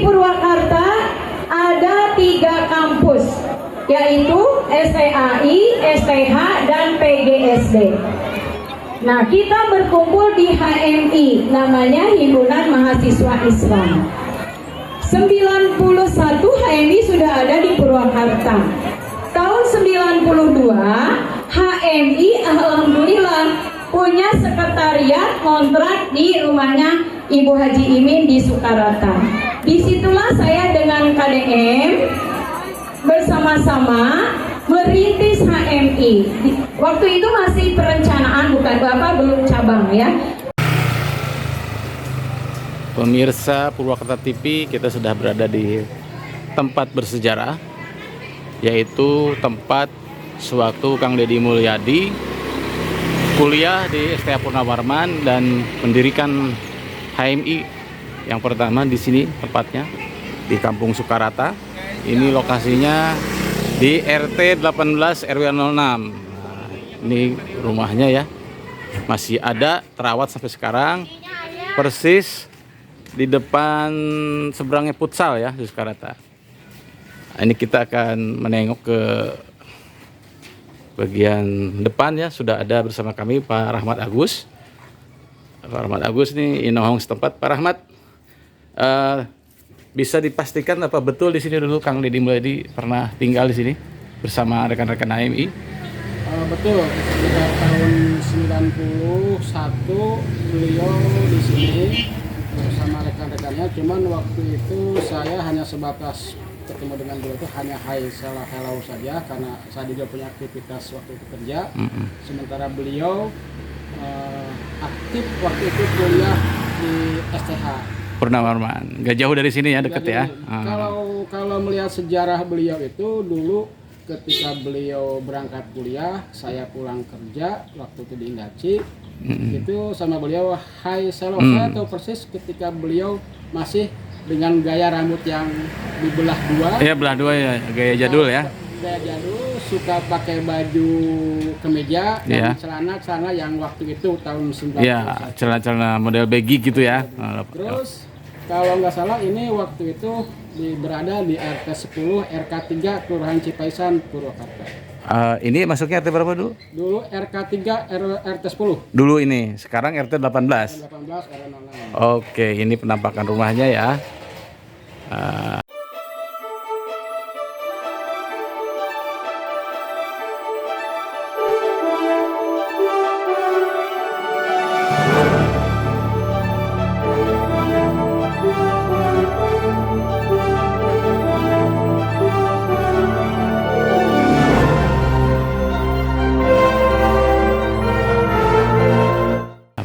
Purwakarta ada 3 kampus, yaitu STAI, STH, dan PGSD. Nah, kita berkumpul di HMI, namanya Himpunan Mahasiswa Islam. 91 HMI sudah ada di Purwakarta. Tahun 92 HMI alhamdulillah punya sekretariat kontrak di rumahnya Ibu Haji Imin di Sukarata. Disitulah saya dengan KDM bersama-sama merintis HMI. Waktu itu masih perencanaan, bukan Bapak, belum cabang ya. Pemirsa Purwakarta TV, kita sudah berada di tempat bersejarah, yaitu tempat sewaktu Kang Deddy Mulyadi kuliah di STH Purnawarman dan mendirikan HMI yang pertama di sini tempatnya di Kampung Sukarata. Ini lokasinya di RT 18 RW 06. Nah, ini rumahnya ya, masih ada, terawat sampai sekarang, persis di depan seberangnya futsal ya di Sukarata. Ini kita akan menengok ke bagian depan ya. Sudah ada bersama kami Pak Rahmat Agus. Pak Rahmat Agus ini inohong setempat. Pak Rahmat, bisa dipastikan apa betul di sini dulu Kang Deddy Mulyadi pernah tinggal di sini bersama rekan-rekan HMI? Betul, sejak tahun 91 beliau di sini bersama rekan-rekannya. Cuman waktu itu saya hanya sebatas ketemu dengan beliau itu hanya hai salah hello saja, karena saya juga punya aktivitas waktu itu kerja. Sementara beliau aktif waktu itu kuliah di STH Purnawarman, nggak jauh dari sini ya, deket ya. Kalau melihat sejarah beliau itu dulu ketika beliau berangkat kuliah, saya pulang kerja waktu itu di Indaci. Itu sama beliau hai selo. Saya tahu persis ketika beliau masih dengan gaya rambut yang dibelah dua. Iya, belah dua ya, gaya jadul ya. Gaya jadul, suka pakai baju kemeja dan celana yang waktu itu tahun 90. Iya, celana-celana model baggy gitu ya. Terus kalau nggak salah ini waktu itu berada di RT 10 RK 3 Kelurahan Cipaisan, Purwakarta. Ini masuknya RT berapa dulu? Dulu RK 3 RT 10. Dulu ini, sekarang RT 18. 18 RW 06. Oke, ini penampakan rumahnya ya.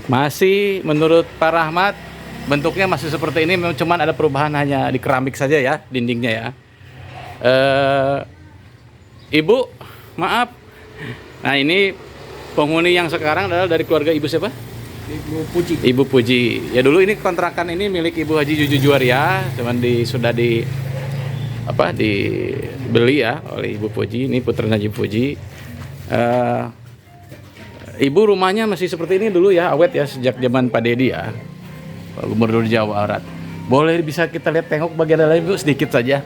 Masih menurut Pak Rahmat bentuknya masih seperti ini, memang cuman ada perubahan hanya di keramik saja ya, dindingnya ya. Ibu, maaf. Nah, ini penghuni yang sekarang adalah dari keluarga Ibu siapa? Ibu Puji. Ibu Puji. Ya dulu ini kontrakan ini milik Ibu Haji Juju Juwaria, cuman sudah dibeli ya oleh Ibu Puji. Ini putranya Ibu Puji. Ibu rumahnya masih seperti ini dulu ya, awet ya, sejak zaman Pak Deddy ya, Pak Gubernur Jawa Barat. Boleh bisa kita lihat tengok bagian dalam Ibu sedikit saja.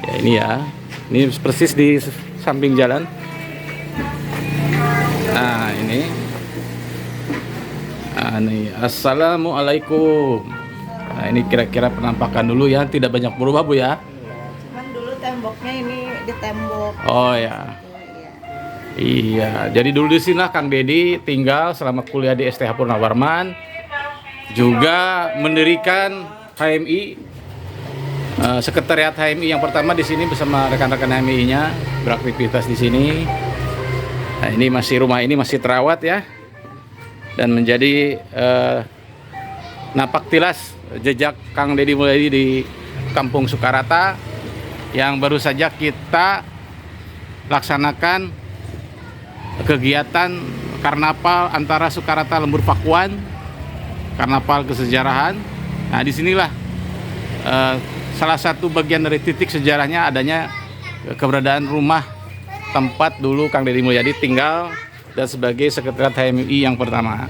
Ya ini ya, ini persis di samping jalan. Nah ini, Assalamualaikum. Nah ini kira-kira penampakan dulu ya, tidak banyak berubah Bu ya. Cuman dulu temboknya ini di tembok. Oh ya. Iya, jadi dulu di sini lah Kang Deddy tinggal selama kuliah di STH Purnawarman, juga mendirikan HMI, sekretariat HMI yang pertama di sini bersama rekan-rekan HMI-nya beraktivitas di sini. Nah, ini rumah ini masih terawat ya, dan menjadi napak tilas jejak Kang Deddy Mulyadi di Kampung Sukarata yang baru saja kita laksanakan kegiatan karnaval antara Sukarata Lembur Pakuan, karnaval kesejarahan. Nah, disinilah salah satu bagian dari titik sejarahnya adanya keberadaan rumah tempat dulu Kang Deddy Mulyadi tinggal dan sebagai sekretariat HMI yang pertama.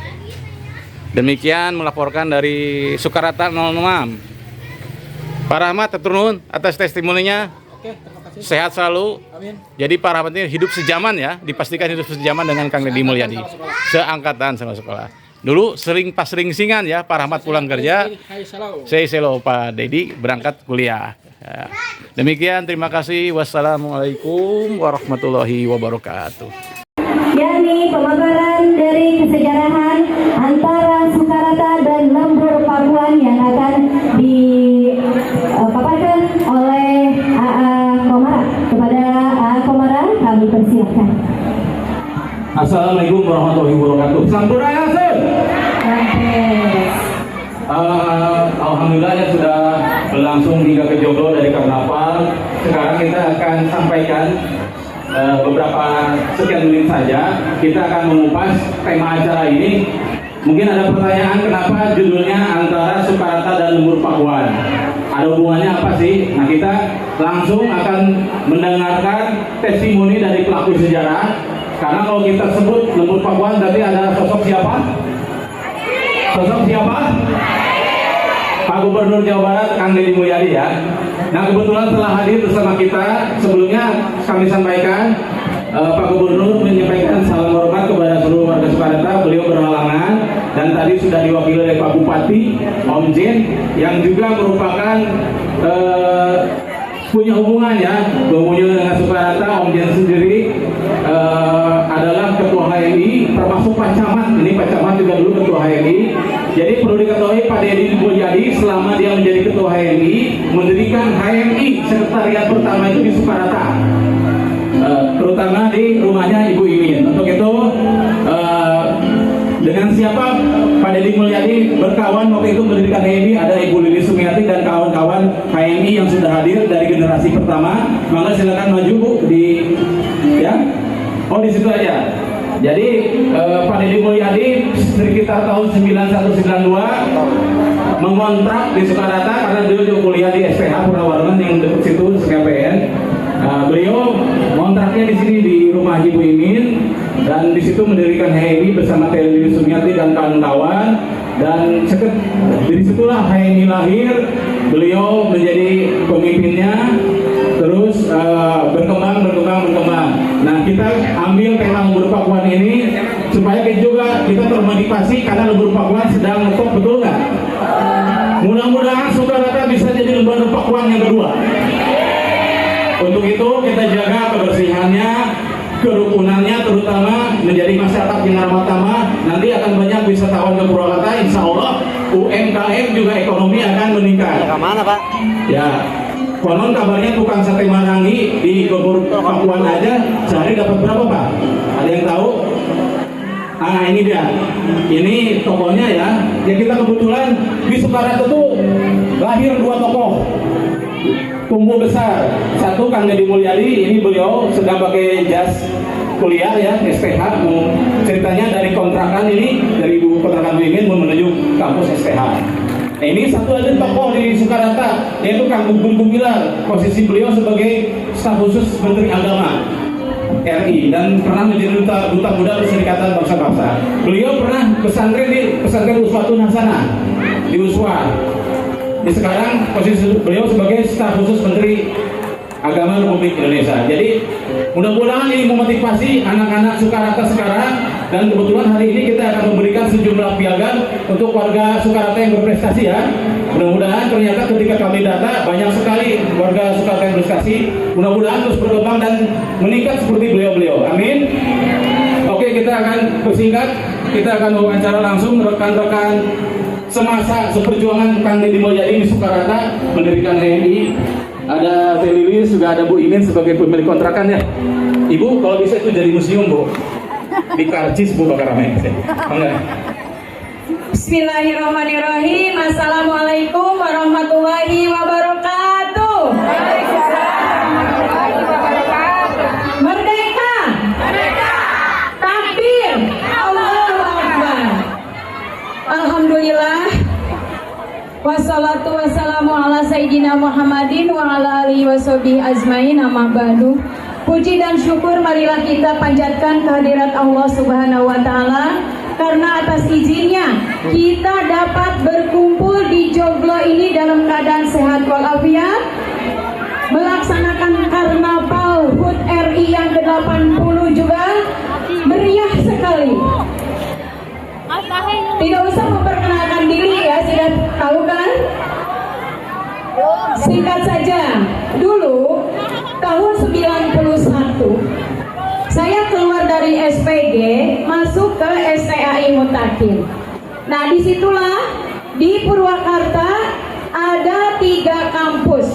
Demikian melaporkan dari Sukarata 06. Pak Rahmat, atur nuhun atas testimoninya. Oke, terima kasih. Sehat selalu. Amin. Jadi Pak Rahmat ini hidup sejaman ya, dipastikan hidup sejaman dengan Kang Deddy Mulyadi. Seangkatan sama sekolah. Dulu sering pas ringsingan ya, Pak Rahmat pulang kerja, Hai selalu. saya selo Pak Deddy berangkat kuliah. Ya. Demikian, terima kasih. Wassalamualaikum warahmatullahi wabarakatuh. yakni pemaparan dari kesejarahan antara Sukarata dan Lembur Pakuan yang akan dipaparkan oleh AA Komara. Kepada AA Komara kami persilahkan. Assalamualaikum warahmatullahi wabarakatuh. Sampurasun. Alhamdulillah ya sudah berlangsung hingga ke Joglo dari Karnaval. Sekarang kita akan sampaikan beberapa sekian menit saja. Kita akan mengupas tema acara ini. Mungkin ada pertanyaan kenapa judulnya antara Sukarata dan Lembur Pakuan. Ada hubungannya apa sih? Nah, kita langsung akan mendengarkan testimoni dari pelaku sejarah. Karena kalau kita sebut Lembur Pakuan berarti ada sosok siapa? Sosok siapa? Pak Gubernur Jawa Barat, Kang Deddy Mulyadi ya. Nah, kebetulan telah hadir bersama kita. Sebelumnya kami sampaikan Pak Gubernur menyampaikan salam hormat kepada seluruh warga Sukarata. Beliau berhalangan dan tadi sudah diwakili oleh Pak Bupati Om Jin yang juga merupakan punya hubungan ya, dengan Sukarata. Om Jin sendiri adalah ketua HMI, termasuk Pak Camat. Ini Pak Camat juga dulu ketua HMI. Jadi perlu diketahui Pak Deddy Mulyadi selama dia menjadi ketua HMI mendirikan HMI sekretariat pertama itu di Sukarata, terutama di rumahnya Ibu Imin. Untuk itu dengan siapa Pak Deddy Mulyadi berkawan waktu itu mendirikan HMI, ada Ibu Lili Sumiati dan kawan-kawan HMI yang sudah hadir dari generasi pertama. Maka silakan maju Bu di ya. Oh, di situ aja. Jadi Pak Deddy Mulyadi sekitar tahun 9192 mengontrak di Sukarata karena dia juga kuliah di SPH Purnawarman yang dekat situ SKPN. Beliau kontraknya di sini di rumah Ibu Imin dan di situ mendirikan HMI bersama Lili Sumiati dan kawan-kawan. Dan dari situlah HMI lahir. Beliau menjadi pemimpinnya, terus berkembang. Nah, kita ambil tema Lembur Pakuan ini supaya kita termotivasi karena Lembur Pakuan sedang ngetop, betul nggak? Mudah-mudahan Sukarata bisa jadi Lembur Pakuan yang kedua. Untuk itu kita jaga kebersihannya, kerukunannya, terutama menjadi masyarakat yang ramah tamah. Nanti akan banyak wisatawan ke Purwakarta, insya Allah UMKM juga ekonomi akan meningkat. Kemana Pak? Ya, konon kabarnya tukang sate Marangi di Lembur Pakuan aja sehari dapat berapa Pak? Ada yang tahu? Ini dia. Ini tokohnya ya. Ya kita kebetulan di Sukarata tuh lahir dua tokoh tumbuh besar. Satu Kang Deddy Mulyadi, ini beliau sedang pakai jas kuliah ya, SPH. Ceritanya dari kontrakan ini, dari kontrakan Wimin menuju kampus SPH. Ini satu ada tokoh di Sukarata, yaitu Kang Gunggun Gumilar. Posisi beliau sebagai staf khusus Menteri Agama RI dan pernah menjadi duta muda Perserikatan Bangsa-Bangsa. Beliau pernah pesantren di pesantren Uswatun Hasanah di Uswa. Sekarang posisi beliau sebagai staf khusus Menteri Agama Republik Indonesia. Jadi mudah-mudahan ini memotivasi anak-anak Sukarata sekarang, dan kebetulan hari ini kita akan memberikan sejumlah piagam untuk warga Sukarata yang berprestasi ya. Mudah-mudahan ternyata ketika kami data banyak sekali warga Sukarata yang berprestasi. Mudah-mudahan terus berkembang dan meningkat seperti beliau-beliau. Amin. Oke, kita akan bersingkat. Kita akan wawancara langsung rekan-rekan semasa seperjuangan Kang Deddy Mulyadi di Sukarata mendirikan HMI. Ada Teh Lilis, juga ada Bu Imin sebagai pemilik kontrakan ya. Ibu kalau bisa itu jadi museum Bu, di Karcis Bu, bakar ramai. Bismillahirrahmanirrahim. Assalamualaikum warahmatullahi wabarakatuh. Merdeka. Takbir. Allahu Akbar. Alhamdulillah. Wassalatu wassalamu ala sayyidina Muhammadin wa ala alihi washabihi ajmain, amma ba'du. Puji dan syukur marilah kita panjatkan kehadirat Allah Subhanahu wa taala karena atas izinnya kita dapat berkumpul di Joglo ini dalam keadaan sehat walafiat, melaksanakan karnaval HUT RI yang ke-80 juga meriah sekali. Tidak usah memperkenalkan diri ya, sudah tahu kan? Singkat saja, dulu tahun 91 saya keluar dari SPG masuk ke STAI Mutakin. Nah disitulah di Purwakarta ada 3 kampus,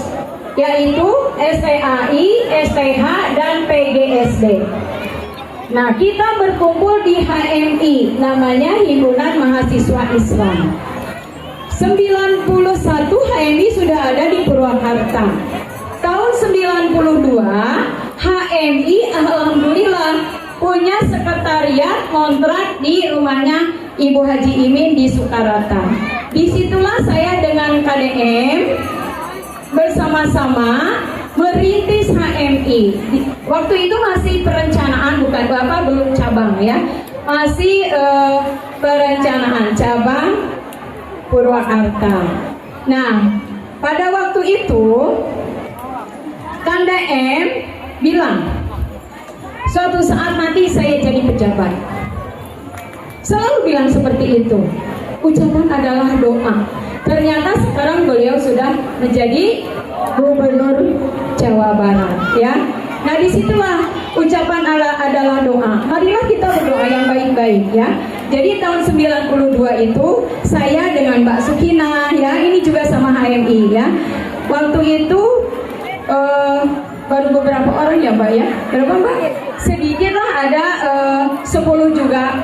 yaitu STAI, STH, dan PGSD. Nah kita berkumpul di HMI, namanya Himpunan Mahasiswa Islam. 91 HMI sudah ada di Purwakarta. Tahun 92 HMI alhamdulillah punya sekretariat kontrak di rumahnya Ibu Haji Imin di Sukarata. Disitulah saya dengan KDM bersama-sama merintis HMI. Waktu itu masih perencanaan, bukan Bapak, belum cabang ya, masih perencanaan cabang Purwakarta. Nah, pada waktu itu Kang DM bilang, suatu saat nanti saya jadi pejabat. Selalu bilang seperti itu. Ucapan adalah doa. Ternyata sekarang beliau sudah menjadi Gubernur Jawa Barat, ya. Nah disitulah ucapan adalah doa. Marilah kita berdoa yang baik-baik ya. Jadi tahun 92 itu saya dengan Mbak Sukina ya, ini juga sama HMI ya. Waktu itu baru beberapa orang ya Mbak ya. Berapa Mbak? Sedikit lah, ada 10 juga.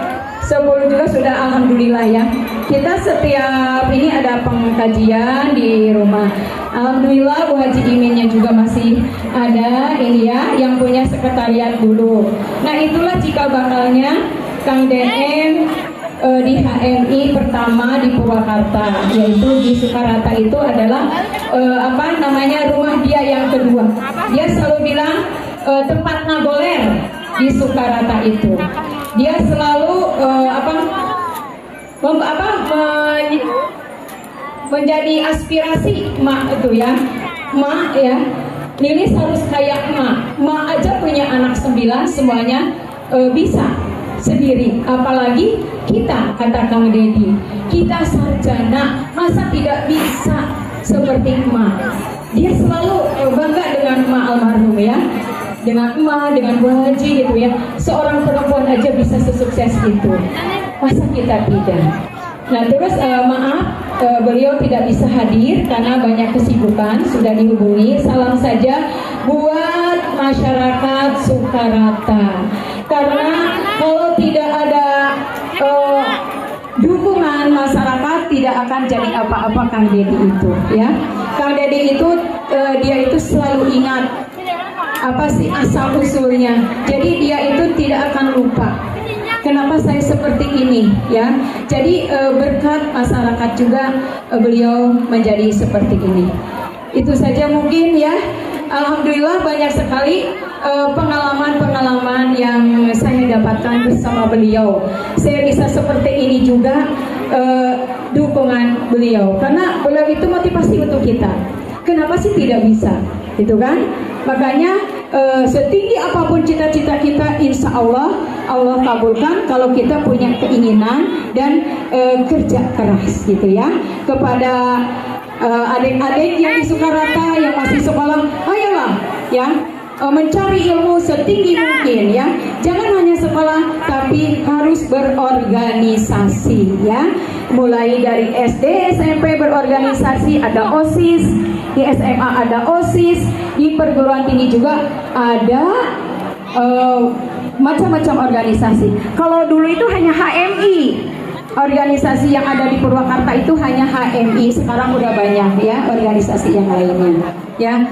10 juga sudah alhamdulillah ya. Kita setiap ini ada pengkajian di rumah. Alhamdulillah Bu Haji Iminnya juga masih ada ini ya, yang punya sekretariat dulu. Nah itulah cikal bakalnya Kang DM di HMI pertama di Purwakarta, yaitu di Sukarata itu adalah rumah dia yang kedua. Dia selalu bilang tempat ngagoler di Sukarata itu. Dia selalu menjadi aspirasi mak itu ya, mak ya, Lilis harus kayak mak aja punya anak 9 semuanya bisa sendiri, apalagi kita, kata Kang Dedi, kita sarjana masa tidak bisa seperti emak. Dia selalu bangga dengan emak almarhum ya, dengan emak, dengan Bu Haji gitu ya. Seorang perempuan aja bisa sesukses itu, masa kita tidak? Nah terus maaf beliau tidak bisa hadir karena banyak kesibukan, sudah dihubungi. Salam saja buat masyarakat Sukarata, karena kalau tidak ada dukungan masyarakat tidak akan jadi apa-apa Kang Dedi itu ya. Kang Dedi itu dia itu selalu ingat apa sih asal usulnya, jadi dia itu tidak akan lupa kenapa saya seperti ini ya. Jadi berkat masyarakat juga beliau menjadi seperti ini. Itu saja mungkin ya. Alhamdulillah banyak sekali pengalaman-pengalaman yang saya dapatkan bersama beliau. Saya bisa seperti ini juga dukungan beliau, karena beliau itu motivasi untuk kita. Kenapa sih tidak bisa, gitu kan? Makanya setinggi apapun cita-cita kita, insya Allah Allah kabulkan kalau kita punya keinginan dan kerja keras, gitu ya. Kepada adik-adik yang di Sukarata yang masih sekolah, ayolah ya, mencari ilmu setinggi mungkin ya. Jangan hanya sekolah, tapi harus berorganisasi ya. Mulai dari SD, SMP berorganisasi, ada OSIS, di SMA ada OSIS, di perguruan tinggi juga ada macam-macam organisasi. Kalau dulu itu hanya HMI, organisasi yang ada di Purwakarta itu hanya HMI. Sekarang udah banyak ya organisasi yang lainnya ya.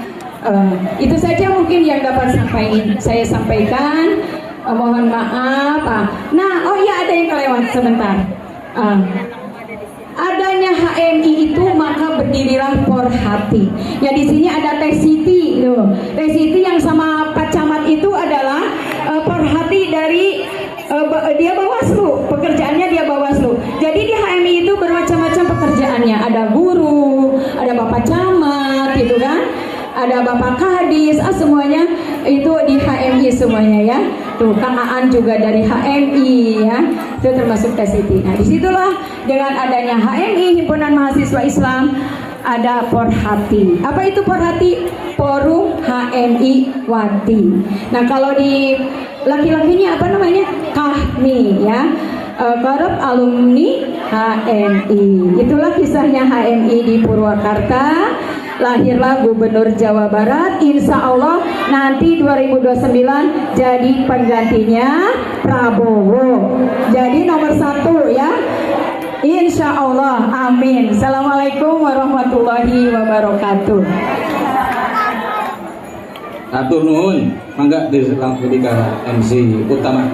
Itu saja mungkin yang dapat saya sampaikan. Mohon maaf. Nah, oh iya ada yang kelewat sebentar. Adanya HMI itu maka berdirilah Porhati. Ya di sini ada Teh Siti loh. Teh Siti yang sama Pak Camat itu adalah Porhati dari dia Bawaslu. pekerjaannya dia Bawaslu. Jadi di HMI itu bermacam-macam pekerjaannya. Ada guru, ada bapak camat, gitu kan? Ada bapak kadis, semuanya itu di HMI semuanya ya. Tuh Kang Aan juga dari HMI ya. Itu termasuk tes itu. Nah disitulah dengan adanya HMI Himpunan Mahasiswa Islam ada Porhati. Apa itu Porhati? Forum HMI Wati. Nah kalau di laki-lakinya apa namanya? Kahmi ya. Korup alumni HMI. Itulah kisahnya HMI di Purwakarta. Lahirlah Gubernur Jawa Barat, insya Allah nanti 2029 jadi penggantinya Prabowo, jadi nomor 1 ya, insya Allah, amin. Assalamualaikum warahmatullahi wabarakatuh. Atur nuhun, mangga di MC utama.